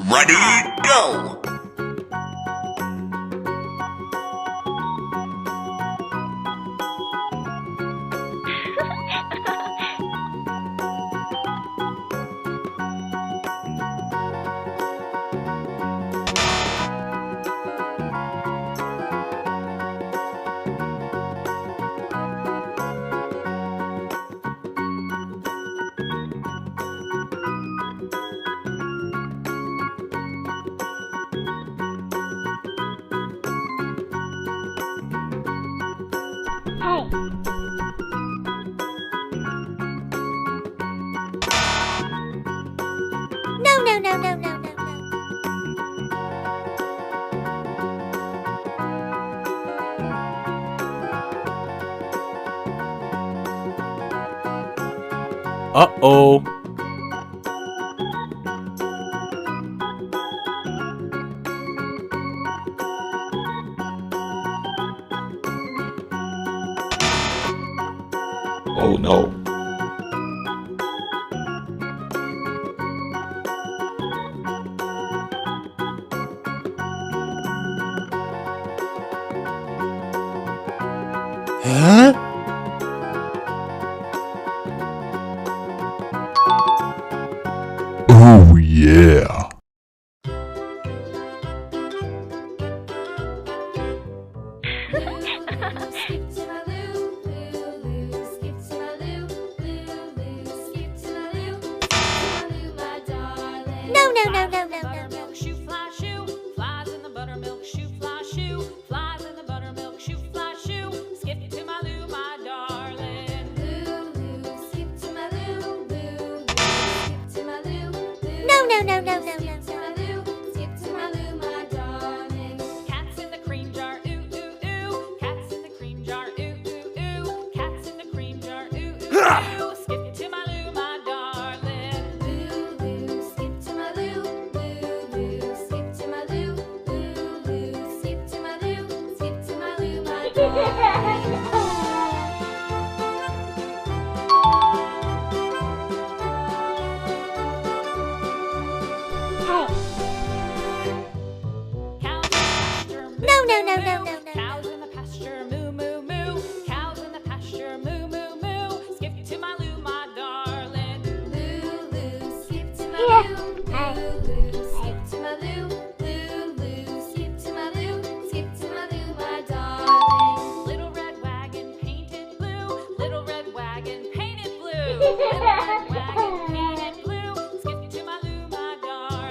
Ready, go! No. Uh-oh. Oh no. Huh? Oh yeah. No. Shoe fly shoe, flies in the buttermilk shoe fly shoe, flies in the buttermilk shoe fly shoe. Skip to my Lou, my darling. Lou, skip to my Lou, skip to my Lou, No. skip to my Lou, my darling. Cats in the cream jar, ooh ooh ooh. Cats in the cream jar, ooh ooh ooh. Cats in the cream jar, ooh ooh ooh. Skip to my Lou, my darling. Lou, skip to my Lou, skip to my Lou, skip to my Lou, skip to my Lou, my darling. Cows in the pasture, moo. Cows in the pasture, moo, moo, moo. Cows in the pasture, moo, moo, moo. Skip to my Lou, my darling. Lou, skip to my Lou. Lou, skip to my Lou.